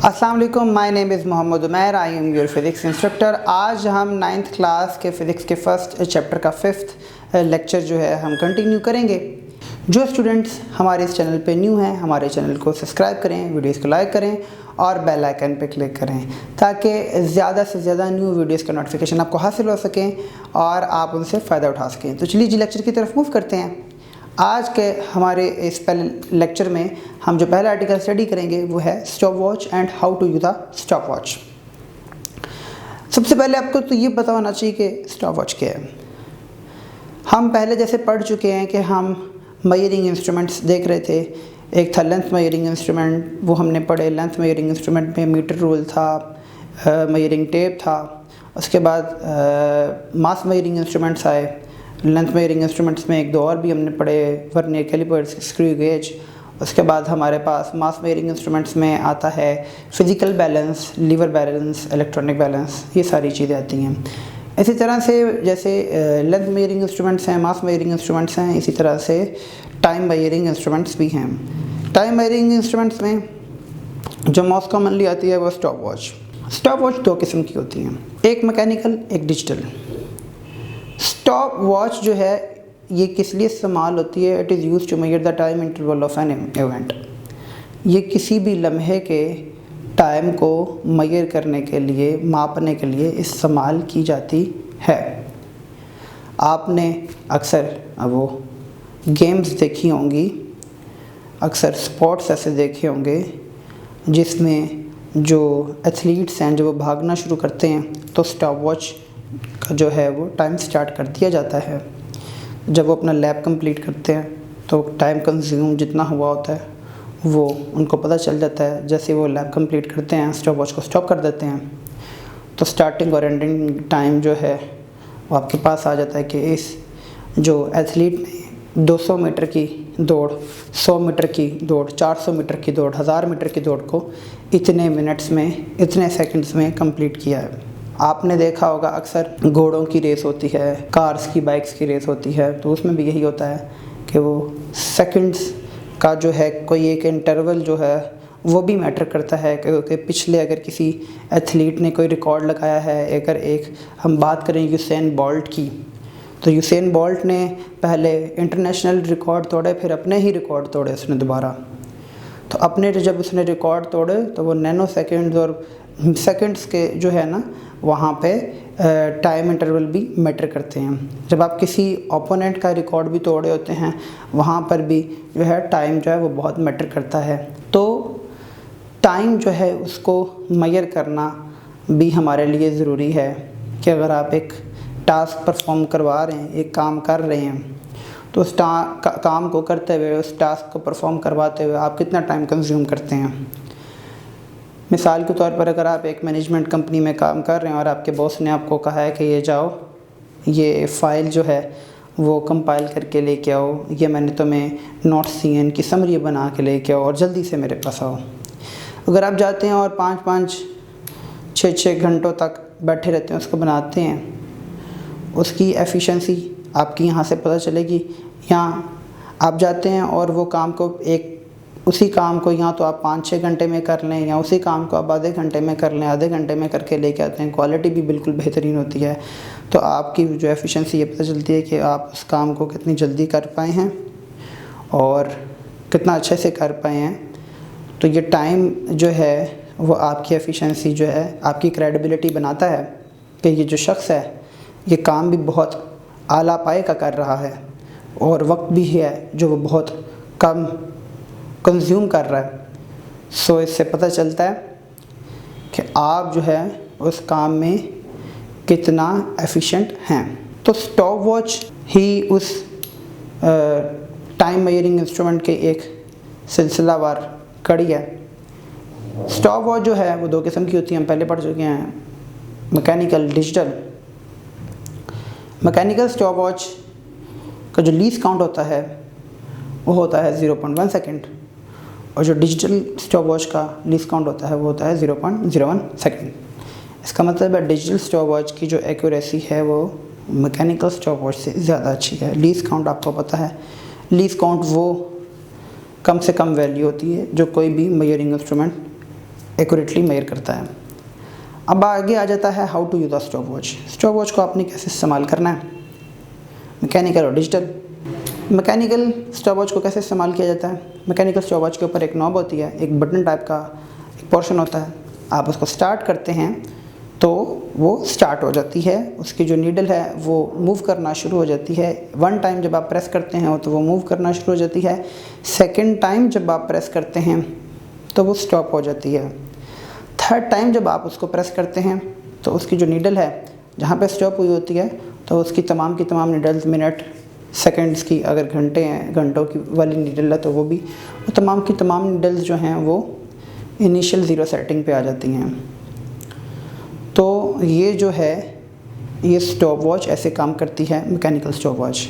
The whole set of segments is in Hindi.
अस्सलाम वालेकुम, my name is Mohammad Umair, I am your physics instructor. आज हम 9th क्लास के फ़िज़िक्स के फर्स्ट चैप्टर का 5th लेक्चर जो है हम कंटिन्यू करेंगे। जो स्टूडेंट्स हमारे इस चैनल पे न्यू हैं, हमारे चैनल को सब्सक्राइब करें, वीडियोस को लाइक करें और बेल आइकन पे क्लिक करें ताकि ज़्यादा से ज़्यादा न्यू वीडियोस का नोटिफिकेशन आपको हासिल हो सकें और आप उनसे फ़ायदा उठा सकें। तो चलिए जी लेक्चर की तरफ मूव करते हैं। आज के हमारे इस पहले लेक्चर में हम जो पहला आर्टिकल स्टडी करेंगे वो है stopwatch and how to use the stopwatch. सबसे पहले आपको तो ये पता होना चाहिए कि स्टॉप वॉच क्या है। हम पहले जैसे पढ़ चुके हैं कि हम मेजरिंग इंस्ट्रूमेंट्स देख रहे थे। एक था लेंथ मेजरिंग इंस्ट्रूमेंट, वो हमने पढ़े। लेंथ मेजरिंग इंस्ट्रूमेंट में मीटर रूल था, मेजरिंग टेप था। उसके बाद मास मेजरिंग इंस्ट्रूमेंट्स आए। लेंथ मेजरिंग इंस्ट्रूमेंट्स में एक दो और भी हमने पढ़े, वर्नियर कैलिपर्स, स्क्रू गेज। उसके बाद हमारे पास मास मेजरिंग इंस्ट्रूमेंट्स में आता है physical balance, lever balance, electronic balance, ये सारी चीज़ें आती हैं। इसी तरह से जैसे लेंथ मेजरिंग इंस्ट्रूमेंट्स हैं, मास मेजरिंग इंस्ट्रूमेंट्स हैं, इसी तरह से टाइम मेजरिंग इंस्ट्रूमेंट्स भी हैं। टाइम मेजरिंग इंस्ट्रूमेंट्स में जो मोस्ट कॉमनली आती है वो स्टॉप वॉच। स्टॉप वॉच दो किस्म की होती हैं, एक मैकेनिकल, एक डिजिटल। स्टॉप वॉच जो है ये किस लिए इस्तेमाल होती है? It is use to measure the time interval of an event. ये किसी भी लम्हे के टाइम को मेजर करने के लिए, मापने के लिए इस्तेमाल की जाती है। आपने अक्सर वो गेम्स देखी होंगी, अक्सर स्पोर्ट्स ऐसे देखे होंगे जिसमें जो एथलीट्स हैं जो वो भागना शुरू करते हैं तो स्टॉप वॉच का जो है वो टाइम स्टार्ट कर दिया जाता है। जब वो अपना लैप कंप्लीट करते हैं तो टाइम कंज्यूम जितना हुआ होता है वो उनको पता चल जाता है। जैसे वो लैप कंप्लीट करते हैं स्टॉप वॉच को स्टॉप कर देते हैं तो स्टार्टिंग और एंडिंग टाइम जो है वो आपके पास आ जाता है कि इस जो एथलीट ने 200 मीटर की दौड़, 100 मीटर की दौड़, 400 मीटर की दौड़, 1000 मीटर की दौड़ को इतने मिनट्स में, इतने सेकंड्स में कंप्लीट किया है। आपने देखा होगा अक्सर घोड़ों की रेस होती है, कार्स की, बाइक्स की रेस होती है, तो उसमें भी यही होता है कि वो सेकंड्स का जो है कोई एक इंटरवल जो है वो भी मैटर करता है। क्योंकि पिछले अगर किसी एथलीट ने कोई रिकॉर्ड लगाया है, अगर एक हम बात करें यूसेन बोल्ट की, तो यूसेन बोल्ट ने पहले इंटरनेशनल रिकॉर्ड तोड़े, फिर अपने ही रिकॉर्ड तोड़े उसने दोबारा। तो अपने जब उसने रिकॉर्ड तोड़े तो वो नैनो सेकेंड्स और सेकंड्स के जो है ना वहाँ पे टाइम इंटरवल भी मैटर करते हैं। जब आप किसी ओपोनेंट का रिकॉर्ड भी तोड़े होते हैं वहाँ पर भी जो है टाइम जो है वो बहुत मैटर करता है। तो टाइम जो है उसको मेजर करना भी हमारे लिए ज़रूरी है कि अगर आप एक टास्क परफॉर्म करवा रहे हैं, एक काम कर रहे हैं, तो उस काम को करते हुए, उस टास्क को परफॉर्म करवाते हुए आप कितना टाइम कंज्यूम करते हैं। मिसाल के तौर पर अगर आप एक मैनेजमेंट कंपनी में काम कर रहे हैं और आपके बॉस ने आपको कहा है कि ये जाओ, ये फ़ाइल जो है वो कंपाइल करके लेके आओ, ये मैंने तुम्हें नोट्स दिए इनकी समरी बना के लेके आओ और जल्दी से मेरे पास आओ। अगर आप जाते हैं और 5-5, 6-6 घंटों तक बैठे रहते हैं, उसको बनाते हैं, उसकी एफिशिएंसी आपकी यहाँ से पता चलेगी। यहाँ आप जाते हैं और वो काम को उसी काम को या तो आप 5-6 घंटे में कर लें या उसी काम को आप आधे घंटे में कर लें, आधे घंटे में करके लेके आते हैं, क्वालिटी भी बिल्कुल बेहतरीन होती है। तो आपकी जो एफिशिएंसी ये पता चलती है कि आप उस काम को कितनी जल्दी कर पाए हैं और कितना अच्छे से कर पाए हैं। तो ये टाइम जो है वो आपकी एफिशिएंसी जो है, आपकी क्रेडिबिलिटी बनाता है कि ये जो शख्स है ये काम भी बहुत आला पाए का कर रहा है और वक्त भी है जो वो बहुत कम कंज्यूम कर रहा है। सो इससे पता चलता है कि आप जो है उस काम में कितना एफिशिएंट हैं। तो स्टॉप वॉच ही उस टाइम मेजरिंग इंस्ट्रूमेंट के एक सिलसिलावार कड़ी है। स्टॉप वॉच जो है वो दो किस्म की होती है, हम पहले पढ़ चुके हैं, mechanical, digital. Mechanical stop watch का जो लीस्ट काउंट होता है वो होता है 0.1 सेकेंड और जो डिजिटल स्टॉप वॉच का लीस्ट काउंट होता है वो होता है 0.01 सेकेंड। इसका मतलब है डिजिटल स्टॉप वॉच की जो एक्यूरेसी है वो मैकेनिकल स्टॉप वॉच से ज़्यादा अच्छी है। लीस्ट काउंट आपको पता है, लीस्ट काउंट वो कम से कम वैल्यू होती है जो कोई भी मेजरिंग इंस्ट्रूमेंट एक्यूरेटली मेजर करता है। अब आगे आ जाता है how to use a stopwatch. Stopwatch को आपने कैसे इस्तेमाल करना है, मैकेनिकल और डिजिटल। मैकेनिकल स्टॉप वॉच को कैसे इस्तेमाल किया जाता है, मैकेनिकल स्टॉप वॉच के ऊपर एक नॉब होती है, एक बटन टाइप का एक पोर्शन होता है, आप उसको स्टार्ट करते हैं तो वो स्टार्ट हो जाती है, उसकी जो नीडल है वो मूव करना शुरू हो जाती है। वन टाइम जब आप प्रेस करते हैं तो वो मूव करना शुरू हो जाती है, सेकंड टाइम जब आप प्रेस करते हैं तो वो स्टॉप हो जाती है, थर्ड टाइम जब आप उसको प्रेस करते हैं तो उसकी जो नीडल है जहाँ पे स्टॉप हुई होती है तो उसकी तमाम की तमाम नीडल्स मिनट सेकंड्स की, अगर घंटे हैं घंटों की वाली नीडल है तो वो भी, वो तमाम की तमाम नीडल्स जो हैं वो इनिशियल ज़ीरो सेटिंग पे आ जाती हैं। तो ये जो है ये स्टॉप वॉच ऐसे काम करती है, मैकेनिकल स्टॉप वॉच।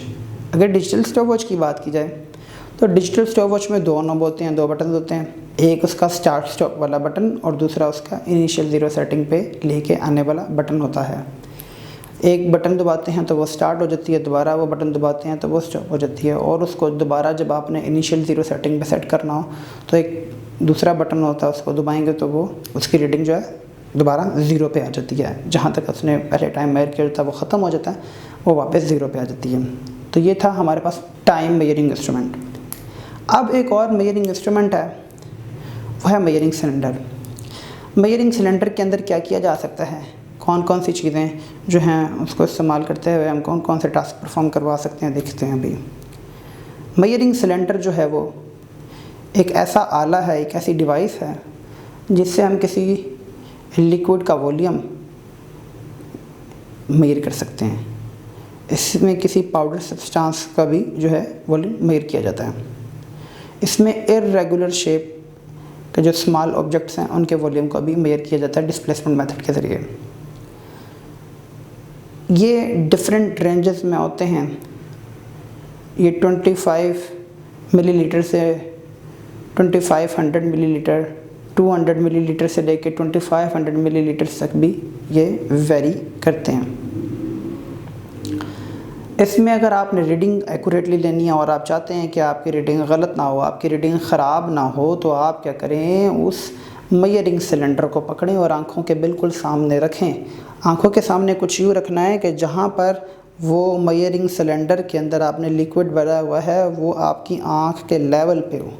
अगर डिजिटल स्टॉप वॉच की बात की जाए तो डिजिटल स्टॉप वॉच में दो नॉब होते हैं, दो बटन होते हैं, एक उसका स्टार्ट स्टॉप वाला बटन और दूसरा उसका इनिशियल ज़ीरो सेटिंग पे लेके आने वाला बटन होता है। एक बटन दबाते हैं तो वो स्टार्ट हो जाती है, दोबारा वो बटन दबाते हैं तो वो स्टॉप हो जाती है, और उसको दोबारा जब आपने इनिशियल ज़ीरो सेटिंग पे सेट करना हो तो एक दूसरा बटन होता है, उसको दबाएंगे तो वो उसकी रीडिंग जो है दोबारा ज़ीरो पे आ जाती है, जहाँ तक उसने पहले टाइम मेजर किया था वो ख़त्म हो जाता है, वो वापस ज़ीरो पे आ जाती है। तो ये था हमारे पास टाइम मेजरिंग इंस्ट्रूमेंट। अब एक और मेजरिंग इंस्ट्रूमेंट है, वो है मेजरिंग सिलेंडर। मेजरिंग सिलेंडर के अंदर क्या किया जा सकता है, कौन कौन सी चीज़ें जो हैं उसको इस्तेमाल करते हुए हम कौन कौन से टास्क परफॉर्म करवा सकते हैं, देखते हैं अभी। मेजरिंग सिलेंडर जो है वो एक ऐसा आला है, एक ऐसी डिवाइस है जिससे हम किसी लिक्विड का वॉल्यूम मेजर कर सकते हैं। इसमें किसी पाउडर सब्सटेंस का भी जो है वॉल्यूम मेजर किया जाता है। इसमें इर्रेगुलर शेप के जो स्मॉल ऑब्जेक्ट्स हैं उनके वॉल्यूम का भी मेजर किया जाता है डिस्प्लेसमेंट मेथड के ज़रिए। ये डिफरेंट रेंजेस में होते हैं, ये 25 मिलीलीटर से 2500 मिलीलीटर, 200 मिलीलीटर से लेके 2500 मिलीलीटर तक भी ये वेरी करते हैं। इसमें अगर आपने रीडिंग एक्यूरेटली लेनी है और आप चाहते हैं कि आपकी रीडिंग गलत ना हो, आपकी रीडिंग ख़राब ना हो, तो आप क्या करें, उस मेजरिंग सिलेंडर को पकड़ें और आँखों के बिल्कुल सामने रखें। आँखों के सामने कुछ यूँ रखना है कि जहाँ पर वो मेजरिंग सिलेंडर के अंदर आपने लिक्विड भरा हुआ है वो आपकी आँख के लेवल पे हो,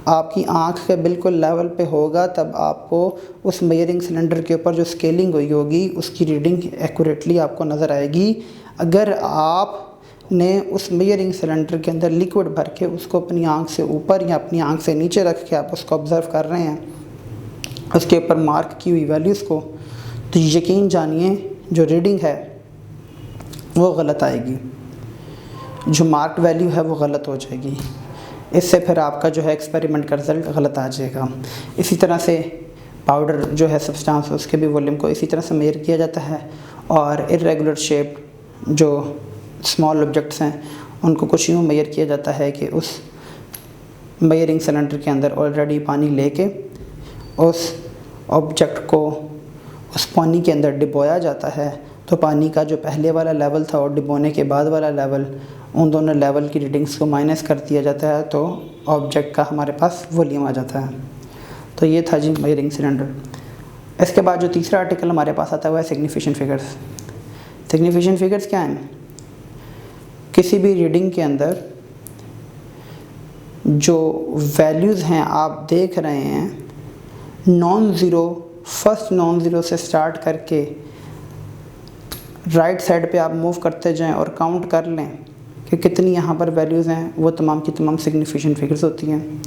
आपकी आँख के बिल्कुल लेवल पे होगा, तब आपको उस मेजरिंग सिलेंडर के ऊपर जो स्केलिंग हुई होगी उसकी रीडिंग एक्यूरेटली आपको नज़र आएगी। अगर आपने उस मेजरिंग सिलेंडर के अंदर लिक्विड भर के उसको अपनी आँख से ऊपर या अपनी आँख से नीचे रख के आप उसको ऑब्ज़र्व कर रहे हैं, उसके ऊपर मार्क की हुई वैल्यूज़ को, तो यकीन जानिए जो रीडिंग है वो गलत आएगी, जो मार्क वैल्यू है वो गलत हो जाएगी। इससे फिर आपका जो है एक्सपेरिमेंट का रिज़ल्ट गलत आ जाएगा। इसी तरह से पाउडर जो है सब्सटेंस उसके भी वॉल्यूम को इसी तरह से मेजर किया जाता है, और इर्रेगुलर शेप जो स्मॉल ऑब्जेक्ट्स हैं उनको कुछ यूँ मेजर किया जाता है कि उस मेजरिंग सिलेंडर के अंदर ऑलरेडी पानी लेके उस ऑब्जेक्ट को उस पानी के अंदर डिबोया जाता है, तो पानी का जो पहले वाला लेवल था और डिबोने के बाद वाला लेवल, उन दोनों लेवल की रीडिंग्स को माइनस कर दिया जाता है, तो ऑब्जेक्ट का हमारे पास वॉल्यूम आ जाता है। तो ये था जी मेजरिंग सिलेंडर। इसके बाद जो तीसरा आर्टिकल हमारे पास आता है वो है सिग्निफिकेंट फिगर्स। सिग्निफिकेंट फिगर्स क्या हैं, किसी भी रीडिंग के अंदर जो वैल्यूज़ हैं आप देख रहे हैं, non zero, first non zero से स्टार्ट करके राइट साइड पे आप मूव करते जाएं और काउंट कर लें कि कितनी यहाँ पर वैल्यूज़ हैं, वो तमाम की तमाम सिग्निफिकेंट फिगर्स होती हैं।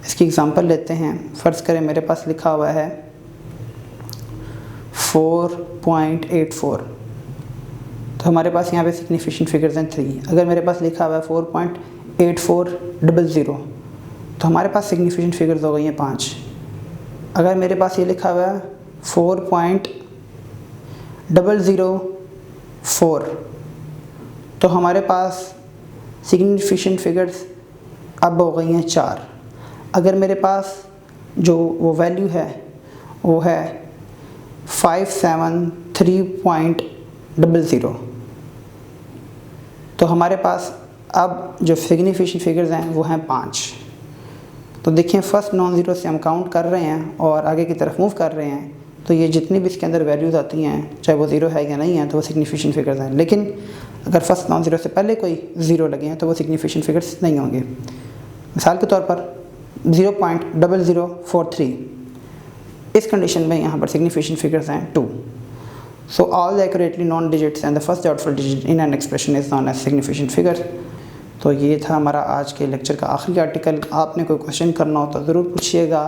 इसकी एग्जांपल लेते हैं। फ़र्ज़ करें मेरे पास लिखा हुआ है 4.84, तो हमारे पास यहाँ पे सिग्निफिकेंट फिगर्स हैं 3। अगर मेरे पास लिखा हुआ है 4.8400, तो हमारे पास सिग्निफिकेंट फिगर्स हो गई हैं 5। अगर मेरे पास ये लिखा हुआ है 4.004, तो हमारे पास सिग्निफिकेंट फिगर्स अब हो गई हैं 4। अगर मेरे पास जो वो वैल्यू है वो है 573.00, तो हमारे पास अब जो सिग्निफिकेंट फिगर्स हैं वो हैं 5। तो देखिए फर्स्ट नॉन ज़ीरो से हम काउंट कर रहे हैं और आगे की तरफ मूव कर रहे हैं, तो ये जितनी भी इसके अंदर वैल्यूज़ आती हैं, चाहे वो ज़ीरो है या नहीं है, तो वो सिग्निफिकेंट फिगर्स हैं। लेकिन अगर फर्स्ट नॉन ज़ीरो से पहले कोई ज़ीरो लगे हैं तो वो सिग्निफिकेंट फिगर्स नहीं होंगे। मिसाल के तौर पर 0.0043, इस कंडीशन में यहाँ पर सिग्निफिकेंट फिगर्स हैं 2। So all the accurately known digits and the first doubtful digit in an expression is known as significant figure. तो ये था हमारा आज के लेक्चर का आखिरी आर्टिकल। आपने कोई क्वेश्चन करना हो तो ज़रूर पूछिएगा,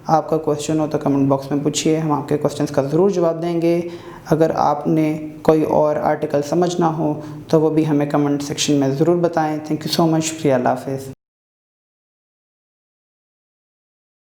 आपका क्वेश्चन हो तो कमेंट बॉक्स में पूछिए, हम आपके क्वेश्चंस का ज़रूर जवाब देंगे। अगर आपने कोई और आर्टिकल समझना हो तो वो भी हमें कमेंट सेक्शन में ज़रूर बताएं। Thank you so much. शुक्रिया, अल्लाह हाफ़िज़।